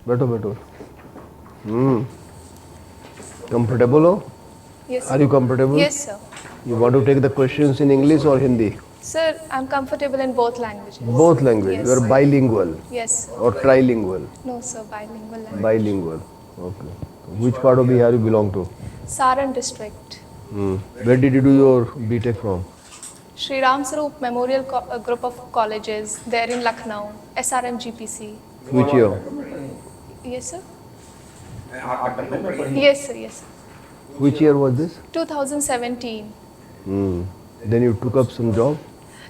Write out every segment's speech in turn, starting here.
बैठो बैठो. Comfortable हो? Yes. Are you comfortable? Yes, sir. You want to take the questions in English or Hindi? Sir, I'm comfortable in both languages. Both language. Yes. You are bilingual Yes. or trilingual? No, sir, bilingual language. Bilingual. Okay. Which part of Bihar you belong to? Saran district. Where did you do your BTech from? Sri Ram Sarup Memorial Group of Colleges there in Lucknow, SRM GPC. Which year? Yes, sir. Yes, sir. Yes, sir. Which year was this? 2017. Then you took up some job?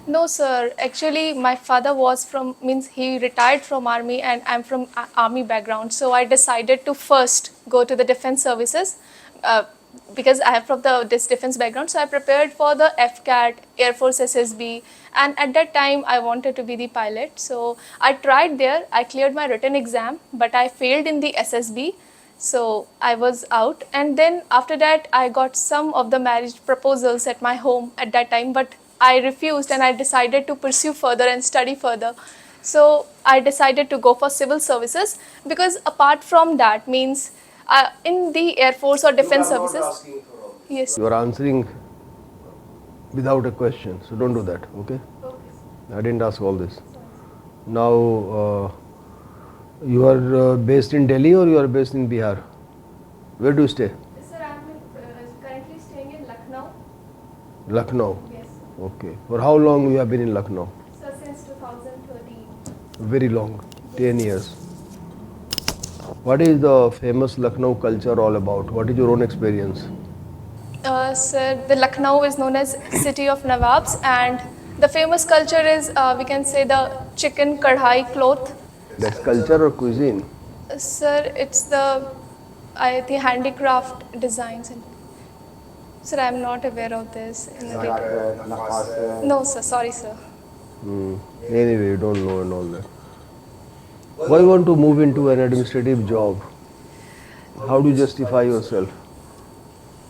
No, sir. Actually, my father was from, means he retired from army and I'm from army background. So I decided to first go to the defense services because I have from this defense background. So I prepared for the FCAT, Air Force SSB. And at that time, I wanted to be the pilot. So I tried there. I cleared my written exam, but I failed in the SSB. So I was out. And then after that, I got some of the marriage proposals at my home at that time. But I refused and I decided to pursue further and study further. So I decided to go for civil services because apart from that means in the Air Force or defense services. Yes. You are answering without a question, so don't do that, okay? I didn't ask all this. Now, you are based in Delhi or you are based in Bihar? Where do you stay? Sir, I am currently staying in Lucknow. Lucknow. Yes. Okay. For how long you have been in Lucknow? Sir, since 2013. Very long, 10 years. What is the famous Lucknow culture all about? What is your own experience? Sir, the Lucknow is known as City of Nawabs, and the famous culture is, we can say, the chicken kadhai cloth. That's culture or cuisine? Sir, it's the handicraft designs. Sir, I'm not aware of this. No, sir. Sorry, sir. Anyway, you don't know and all that. Why you want to move into an administrative job? How do you justify yourself?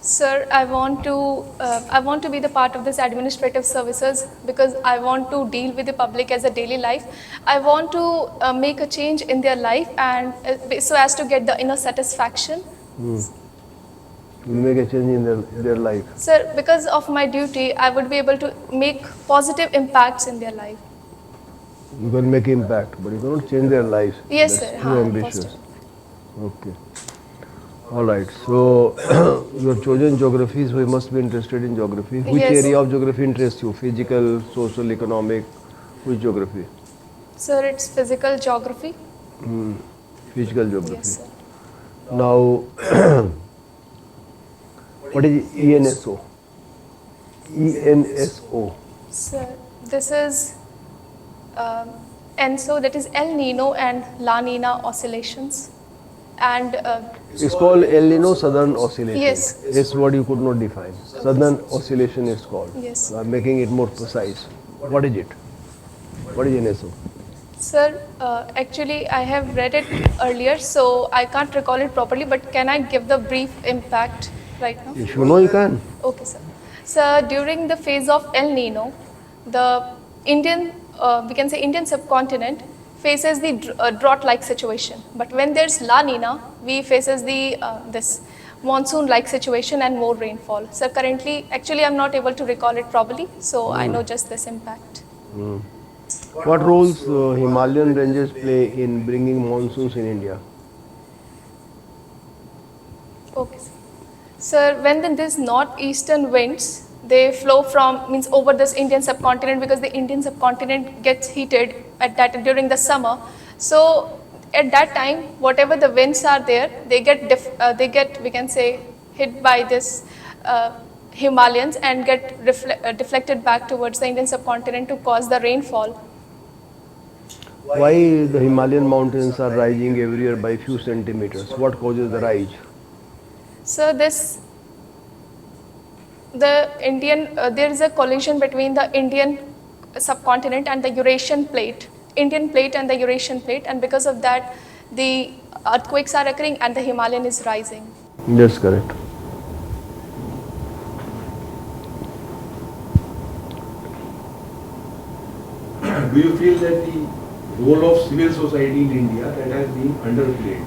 Sir, I want to be the part of this administrative services because I want to deal with the public as a daily life. I want to make a change in their life and so as to get the inner satisfaction. You make a change in their life. Sir, because of my duty, I would be able to make positive impacts in their life. You can make impact, but you cannot change their lives. Yes, That's sir. too ambitious. Okay. All right. So you have chosen geography, so you must be interested in geography. Which Yes. area of geography interests you? Physical, social, economic? Which geography? Sir, it's physical geography. Physical geography. Yes, sir. Now, what is ENSO? ENSO. Sir, this is ENSO, that is El Nino and La Nina oscillations. And It's called El Nino Southern Oscillation. Yes. It's what you could not define. Southern Oscillation is called. Yes. So I'm making it more precise. What is it? What is NSO? sir, actually I have read it earlier, so I can't recall it properly, but can I give the brief impact right now? If you know, you can. Okay, sir. So during the phase of El Nino, the Indian, we can say Indian subcontinent faces the drought-like situation. But when there's La Nina, we faces the this monsoon-like situation and more rainfall. So currently, actually, I'm not able to recall it properly, so I know just this impact. What roles Himalayan ranges play in bringing monsoons in India? Okay, sir. Sir, when these northeastern winds, they flow from, means over this Indian subcontinent, because the Indian subcontinent gets heated at that during the summer. So at that time, whatever the winds are there, they get we can say hit by this Himalayans and get deflected back towards the Indian subcontinent to cause the rainfall. Why the Himalayan mountains are rising every year by few centimeters? What causes the rise? So there is a collision between the Indian subcontinent and the Eurasian plate, Indian plate and the Eurasian plate, and because of that, the earthquakes are occurring and the Himalayan is rising. That's correct. Do you feel that the role of civil society in India that has been underplayed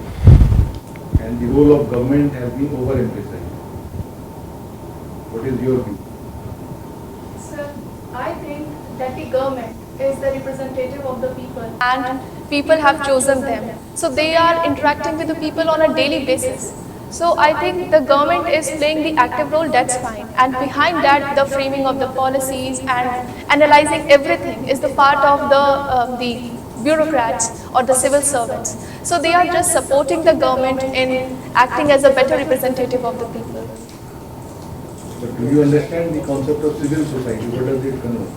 and the role of government has been overemphasized. What is your view? Sir, I think that the government is the representative of the people and people have chosen them. So they are interacting with the people on a daily basis. So I think the government is playing the active role, that's fine. And behind that, the framing of the policies and analyzing everything is the part of the bureaucrats or the civil servants. So they are just supporting the government in acting as a better representative of the people. But do you understand the concept of civil society? What does it connote?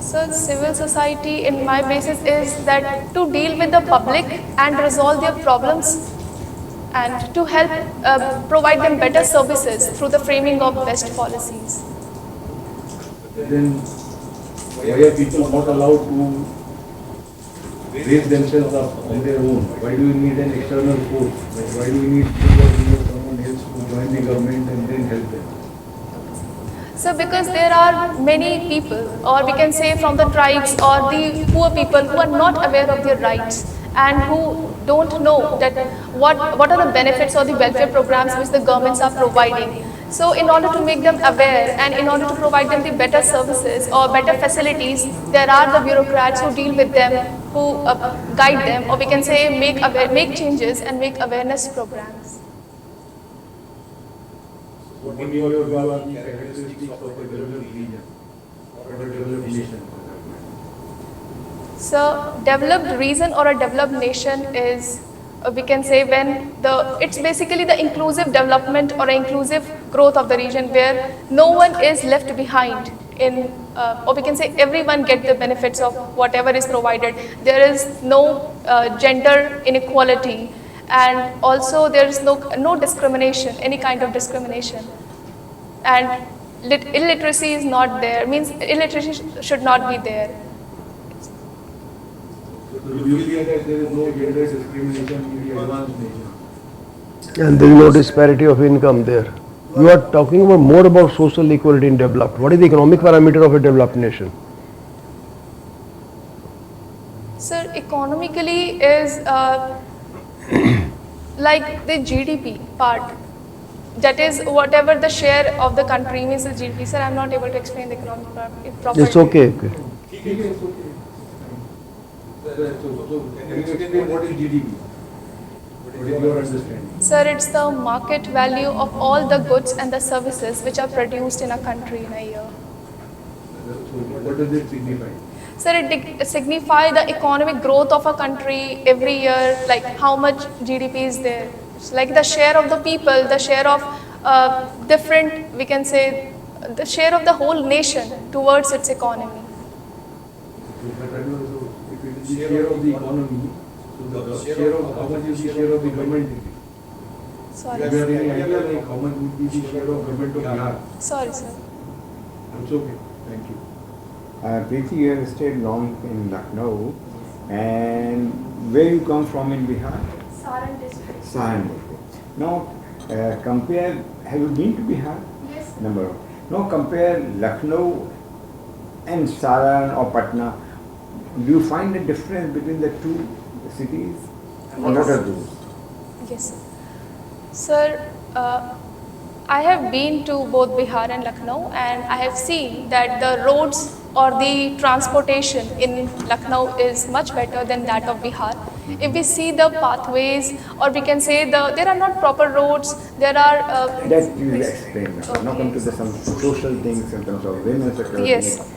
So civil society in my basis is that to deal with the public and resolve their problems and to help provide them better services through the framing of best policies. Then why are people not allowed to raise themselves up on their own? Why do you need an external force? Why do you need someone else to join the government and then help them? So because there are many people, or we can say from the tribes or the poor people who are not aware of their rights and who don't know that what are the benefits or the welfare programs which the governments are providing. So in order to make them aware and in order to provide them the better services or better facilities, there are the bureaucrats who deal with them, who guide them, or we can say make changes and make awareness programs. What in your view are the characteristics of a developed region or a developed nation? So developed region or a developed nation is, we can say, when it's basically the inclusive development or inclusive growth of the region where no one is left behind in, or we can say everyone get the benefits of whatever is provided. There is no gender inequality, and also there is no discrimination, any kind of discrimination. And illiteracy is not there, means illiteracy should not be there. So do you think that there is no gender discrimination in the advanced nation? And there is no disparity of income there. You are talking about more about social equality in developed. What is the economic parameter of a developed nation? Sir, economically is like the GDP part. That is whatever the share of the country means the GDP. Sir, I am not able to explain the economic part properly. It's okay. Okay. It's okay. So can you explain what is GDP? What is your understanding? Sir, it's the market value of all the goods and the services which are produced in a country in a year. What does it signify? Sir, it signifies the economic growth of a country every year, like how much GDP is there. It's like the share of the people, the share of different, we can say, the share of the whole nation towards its economy. If it is the share of the economy, so the share of how much is the share of the government? Sorry. Do you have any idea like how much would be the share of government of Bihar? Sorry, sir. It's okay. Thank you. Preeti, you have stayed long in Lucknow, and where you come from in Bihar? Saran district. Saran. Now, compare, have you been to Bihar? Yes. Number one. Now compare Lucknow and Saran or Patna. Do you find a difference between the two cities? And what are those? Yes, sir. Sir, I have been to both Bihar and Lucknow, and I have seen that the roads or the transportation in Lucknow is much better than that of Bihar. If we see the pathways, or we can say there are not proper roads, there are... That you will explain. Now come to some social things in terms of women's security. Yes.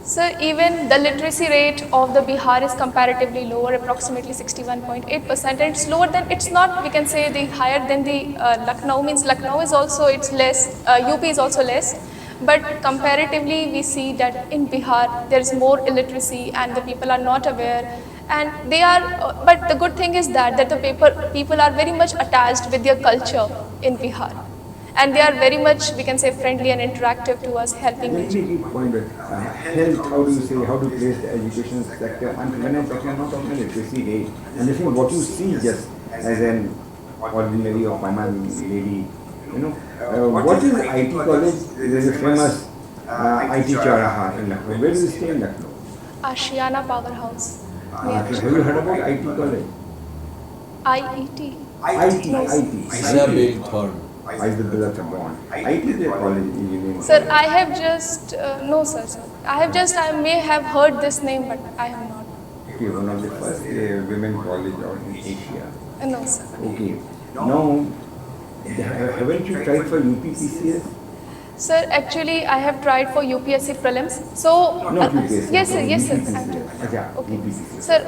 Sir, even the literacy rate of the Bihar is comparatively lower, approximately 61.8%, and it's lower than, it's not, we can say, the higher than the Lucknow, means Lucknow is also, it's less, UP is also less, but comparatively we see that in Bihar there is more illiteracy and the people are not aware, and they are, but the good thing is that the people are very much attached with their culture in Bihar. And they are very much, we can say, friendly and interactive to us, helping each other. Key point with health, how do you say, how to place the education sector, and when I'm talking not only literacy aid, and I think what you see just as an ordinary or common lady, you know, what is IT college? There is a famous IT Charaha in Lucknow. Where do you stay in Lucknow? Ashiana Powerhouse. So have you heard about IT college? IET. IT, No, sir. IT. Isabel Thorn. Isabella Thorn. IT is a college, engineering Sir, college. I have just, no sir, sir. I may have heard this name, but I have not. Okay, one of the first women college out in Asia. No, sir. Okay. Now, haven't you tried for UPPCS? Sir, actually, I have tried for UPSC prelims. So, Not UPSC. yes, sir, yes, sir. UPPCS. Yeah, Okay. UPPCS. Sir,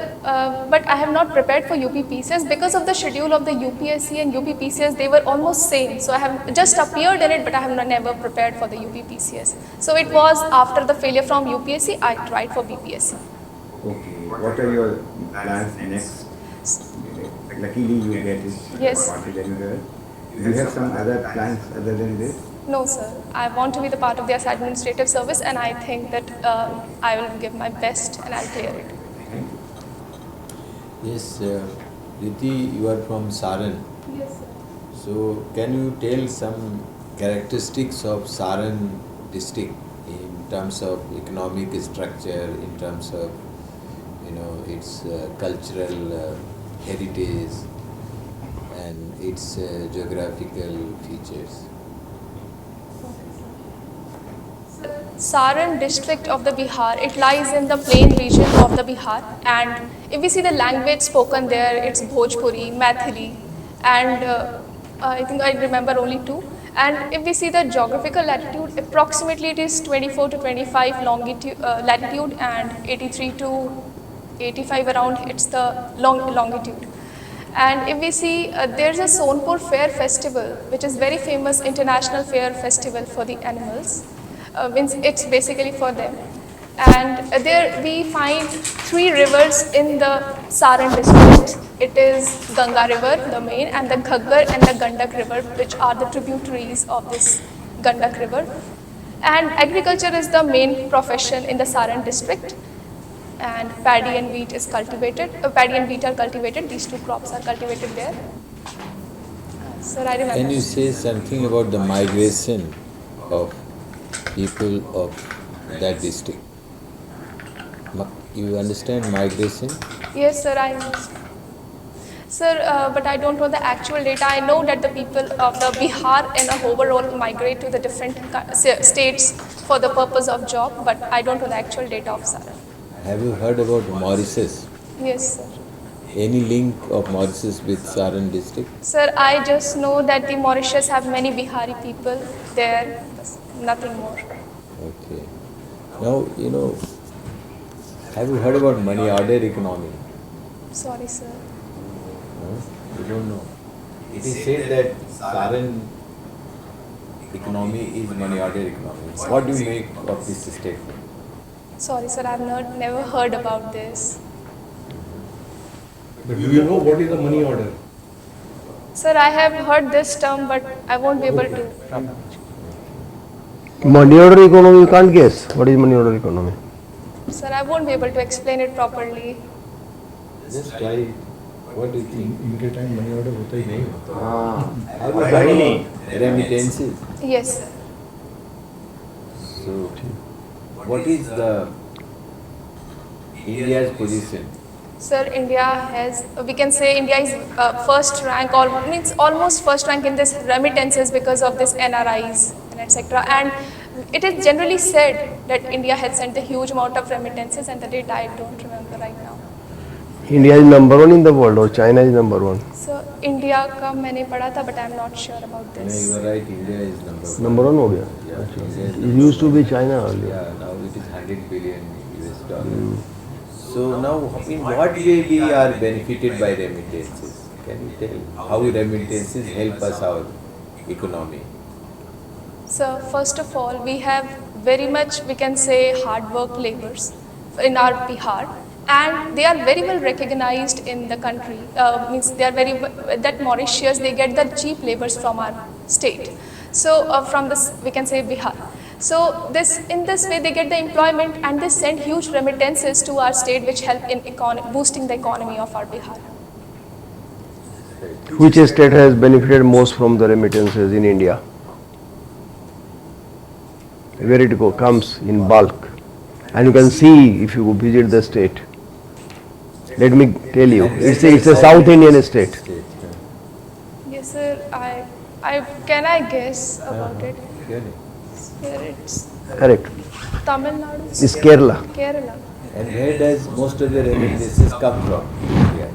but I have not prepared for UPPCS because of the schedule of the UPSC and UPPCS. They were almost same. So I have just appeared in it, but I have never prepared for the UPPCS. So it was after the failure from UPSC, I tried for BPSC. Okay. What are your plans next? Luckily, you get it. Yes. Parted anywhere. Do you have some other plans other than this? No, sir. I want to be the part of the administrative service, and I think that I will give my best and I'll clear it. Thank you. Yes, Preeti, you are from Saran. Yes, sir. So, can you tell some characteristics of Saran district in terms of economic structure, in terms of its cultural heritage and its geographical features? Saran district of the Bihar, it lies in the plain region of the Bihar, and if we see the language spoken there, it's Bhojpuri, Maithili, and I think I remember only two. And if we see the geographical latitude, approximately it is 24 to 25 latitude and 83 to 85 around, it's the longitude. And if we see, there's a Sonpur Fair Festival, which is very famous international fair festival for the animals. Means it's basically for them. And there we find three rivers in the Saran district. It is Ganga River, the main, and the Ghaggar and the Gandak River, which are the tributaries of this Gandak River. And agriculture is the main profession in the Saran district. And paddy and wheat is cultivated. Paddy and wheat are cultivated. These two crops are cultivated there. Sir, I remember. Can you say something about the migration of people of that district? You understand migration? Yes, sir, I understand. Sir, but I don't know the actual data. I know that the people of the Bihar in a overall migrate to the different states for the purpose of job, but I don't know the actual data of Saran. Have you heard about Mauritius? Yes, sir. Any link of Mauritius with Saran district? Sir, I just know that the Mauritius have many Bihari people there, nothing more. Okay. Now, have you heard about money order economy? Sorry, sir. No? You don't know. It is said that Saran economy is money order economy. What do you make of this statement? Sorry, sir, I've never heard about this. But do you know what is a money order? Sir, I have heard this term, but I won't be able to. Money order economy, you can't guess. What is money order economy? Sir, I won't be able to explain it properly. Just try. What do you think? इनके time money order होता ही नहीं होता. Have you heard about remittances? Yes, sir. So, what is the India's position? Sir, India has, we can say India is first rank, or means almost first rank in this remittances because of this NRIs and etc. And it is generally said that India has sent a huge amount of remittances, and the data I don't remember right now. India is number one in the world or China is number one? So, India का मैंने पढ़ा था, but I am not sure about No, this. you are right. India is number one. Number one हो गया. Yeah, India is It used to be China earlier. Yeah, now it is 100 billion US dollars. So now, in what way we are benefited by remittances? Can you tell how remittances help us our economy? So, first of all, we have very much, we can say, hard work laborers in our Bihar, and they are very well recognized in the country. Means they are that Mauritius, they get the cheap laborers from our state. So, from this, we can say Bihar. So, in this way, they get the employment, and they send huge remittances to our state, which help in boosting the economy of our Bihar. Which state has benefited most from the remittances in India? Where it comes in bulk and you can see if you visit the state. Let me tell you, And it's where a does South Indian state. Yes, sir. Can I guess about it? Really? Sir, it's Correct. Tamil Nadu. It's Kerala. Kerala. And where does most of the remittances come from? India,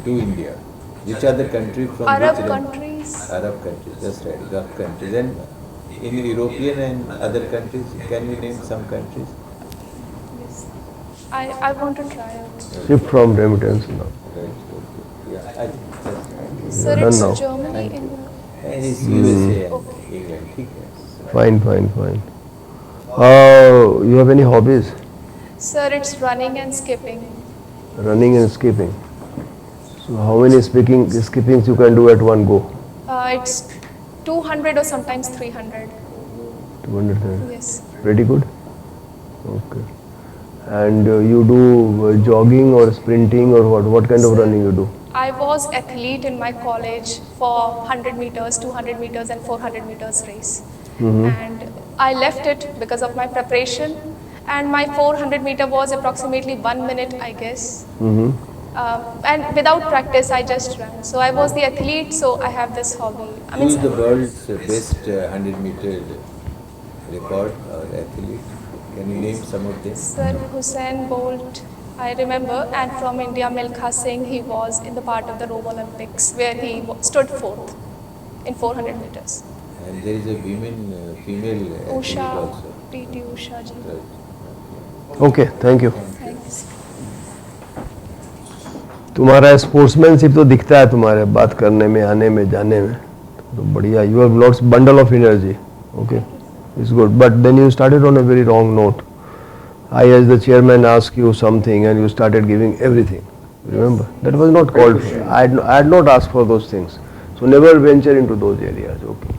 to India. Which are the country from Arab which countries. Arab countries, that's right, Gulf countries. And in European and other countries, can you name some countries? Yes. I want to try out. Shift from remittance now. Right, okay. Yeah, I think that's Sir, done it's now. Germany, Thank you. England. And it's USA and England. ठीक है. Fine, fine, fine. You have any hobbies? Sir, it's running and skipping. Running and skipping. So how many skippings you can do at one go? It's 200 or sometimes 300. 200. Yes. Pretty good. Okay. And you do jogging or sprinting or what? What kind of running you do? I was athlete in my college for 100 meters, 200 meters and 400 meters race. And I left it because of my preparation, and my 400 meter was approximately 1 minute, I guess. And without practice, I just ran. So I was the athlete, so I have this hobby. Who is the world's best 100-meter record or athlete? Can you name some of them? Sir Hussein Bolt, I remember, and from India, Milkha Singh, he was in the part of the Rome Olympics where he stood fourth in 400 meters. And there is a female athlete Usha, also. PREETI Usha ji. Right. Okay, thank you. Thanks. तुम्हारा sportsmanship तो दिखता है तुम्हारे बात करने में, आने में, जाने में, तो बढ़िया. You have lots bundle of energy. Okay, it's good. But then you started on a very wrong note. I, as the chairman, asked you something and you started giving everything. Remember, that was not called for. I had not asked for those things. So never venture into those areas. Okay.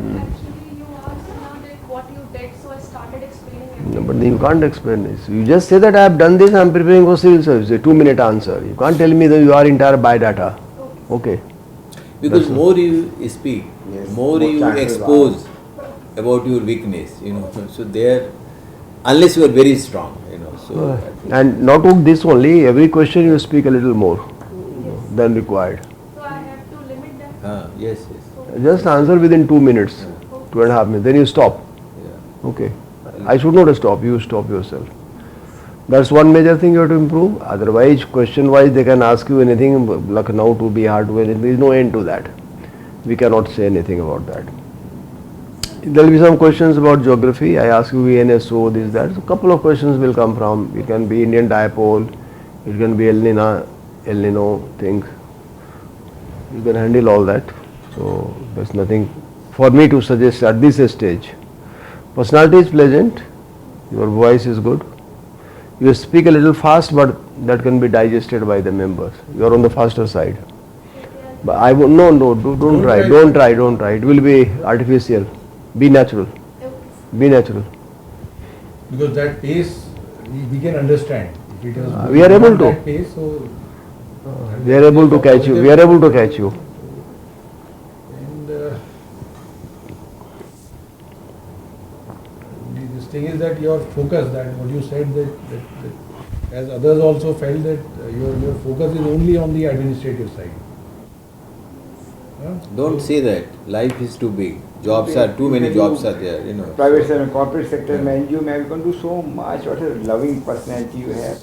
Actually, you asked now that what you did, so I started explaining everything. No, but you can't explain this. You just say that I have done this, I am preparing for civil service. A 2-minute answer. You can't tell me that you are entire biodata. Okay. Because more you speak, Yes, more more you chances expose about your weakness, So there, unless you are very strong, So And not only this only, every question you speak a little more than required. So I have to limit that. yes. Just answer within 2 minutes, 2.5 minutes. Then you stop. Yeah. Okay. I should not stop. You stop yourself. That's one major thing you have to improve. Otherwise, question-wise, they can ask you anything, Lucknow to Bihar to anything. There is no end to that. We cannot say anything about that. There will be some questions about geography. I ask you VNSO, this, that. So a couple of questions will come from. It can be Indian dipole. It can be El Nino thing. You can handle all that. So there's nothing for me to suggest at this stage. Personality is pleasant. Your voice is good. You speak a little fast, but that can be digested by the members. You are on the faster side. But I won't. No, don't try. Don't try. It will be artificial. Be natural. Be natural. Because that pace we can understand. If it is We are able to. that pace, so We are able to catch you. We are able to catch you. and this thing is that your focus, that what you said, that as others also felt that your focus is only on the administrative side. Don't say that. Life is too big. Jobs are too many jobs are there. Private sector, corporate sector, NGO, you can do so much. What a loving personality you have.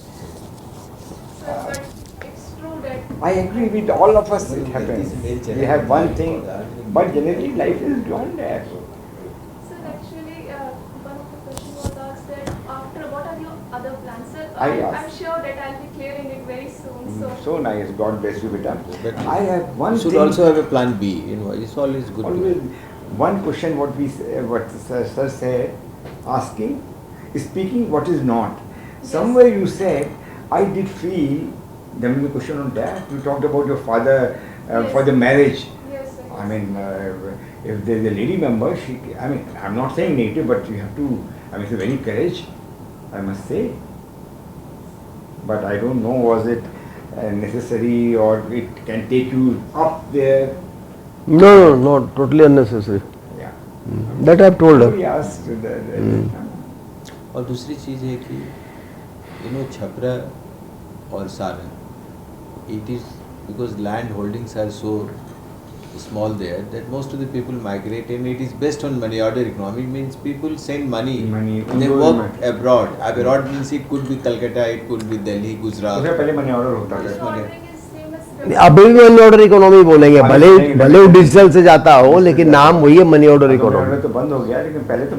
But it's true that I agree with all of us. It happens. We have one thing, but generally life is beyond that. Sir, actually, one of the questions was asked that after what are your other plans, sir? I I'm asked. sure that I'll be clearing it very soon. So nice. God bless you, Beta. But I have one you should thing. also have a plan B. It's always good Always to. one question what sir said, asking, speaking what is not. Somewhere you said, I did feel, there will be a question on that. You talked about your father for the marriage. Yes, sir. I mean, if there is a lady member, I'm not saying negative, but you have to, it's a very courage, I must say. But I don't know, was it necessary or it can take you up there? No, totally unnecessary. Yeah. That I have told her. We asked और दूसरी चीज़ है कि छपरा और Saran, it is because land holdings are so small there that most of the people migrate, and it is based on money order economy. Means people send money, they work abroad. Abroad means it could be Calcutta, it could be Delhi, Gujarat. उससे पहले money order होता था। Ordering is same as अभी भी money order economy बोलेंगे, भले भले वो डिजिटल से जाता हो, लेकिन नाम वही है money order money economy. Order तो बंद हो गया, लेकिन पहले तो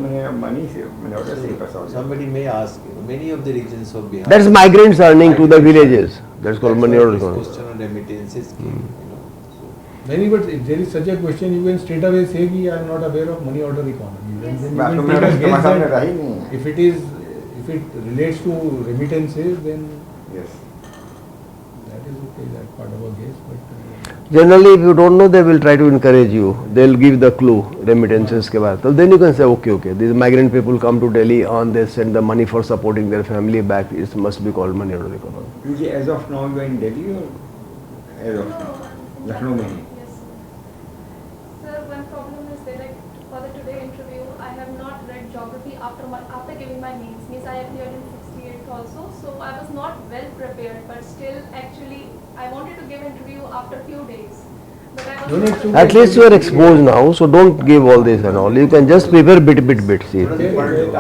मनी से मनी ऑर्डर से ही पैसा होता था। Somebody may ask, many of the regions of Bihar. That's migrants earning to the villages. That's called money order This economy. question on remittances came, Many, but if there is such a question, you can straight away say कि I am not aware of money order economy. Yes. Then बात you तो can मेरा take a इसके guess सामने that रहा ही नहीं है। if it relates to remittances, then Yes. that is okay. That part of a guess, but Generally, if you don't know, they will try to encourage you. They'll give the clue, remittances के बाद. So then you can say, okay, these migrant people come to Delhi and they send the money for supporting their family back. It must be called money order economy. PG, as of now you are in Delhi or as of now? Lucknow में ही। Yes, sir. Sir, one problem is there, like for the today interview, I have not read geography after giving my names. Means I appeared in 68th also, so I was not well prepared. But still, actually, I wanted to give interview after few days. But I was You need not to- At least you are exposed now, so don't give all this and all. You can just prepare bit. See.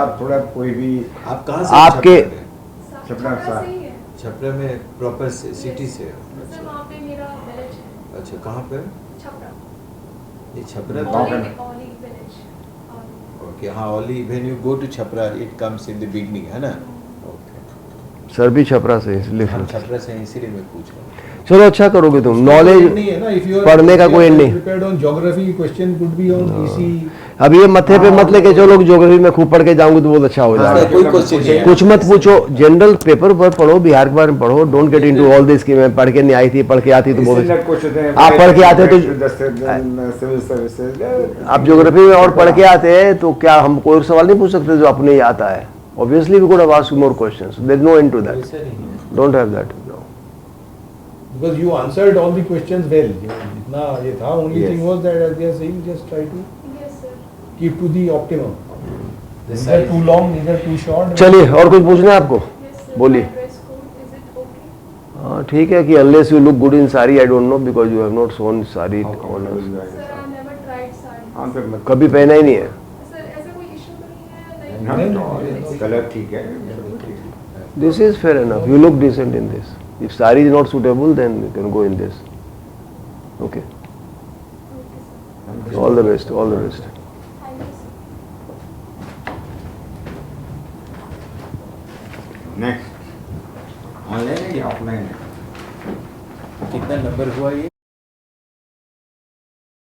आप थोड़ा कोई भी आप कहाँ से? आपके- छपरा छपरा से ही है. छपरा में प्रॉपर सिटी से हो? सर वहाँ पे मेरा विलेज है, अच्छा, कहाँ पे? छपरा. ये छपरा गाँव तो का- Oli village. ओके, हाँ, only when you go to Chhapra it comes in the beginning, है ना? ओके, सर भी छपरा से इसलिए हम फिर. छपरा से हैं, इसीलिए मैं पूछ रहा हूँ. चलो अच्छा करोगे तुम. नहीं नॉलेज है ना. If you are पढ़ने का कोई नहीं. prepared on geography, question could be on EC. अब ये मत्थे पे मत लेके चलो कि ज्योग्राफी में खूब पढ़ के जाऊंगे तो बहुत अच्छा हो हाँ, जाएगा. कोई क्वेश्चन नहीं है. कुछ मत पूछो, जनरल पेपर पर पढ़ो, बिहार के बारे में पढ़ो. Don't get into all this कि मैं पढ़ के नहीं आई थी, पढ़ के आती तो बहुत अच्छा. आप पढ़ के आते तो सिविल सर्विसेज आप ज्योग्राफी में और पढ़ के आते हैं तो क्या हम कोई सवाल नहीं पूछ सकते जो अपने ही आता है? Obviously we could have asked more questions. There is no end to that. ऐसा नहीं है. Don't have that. Because you answered all the questions well. इतना ये था. Only Yes. thing was that as they are saying, just try to Yes, sir. keep to the optimum. The Neither size. too long, neither too short. चलिए, और कुछ पूछना है आपको? Yes, sir. बोलिए. My dress code, is it okay? हाँ ठीक है कि unless you look good in sari, I don't know because you have not shown sari on us. Sir, I never tried sari. हाँ फिर मत कभी पहना ही नहीं है. Sir, ऐसा कोई issue तो नहीं है? नहीं, Like, नहीं. कलर ठीक है, सब ठीक है। This is fair enough. You look decent in this. If sari is not suitable, then you can go in this. Okay. okay, sir. All the best. All the best. Thank you, sir. Next online है या offline है? कितना number हुआ ये?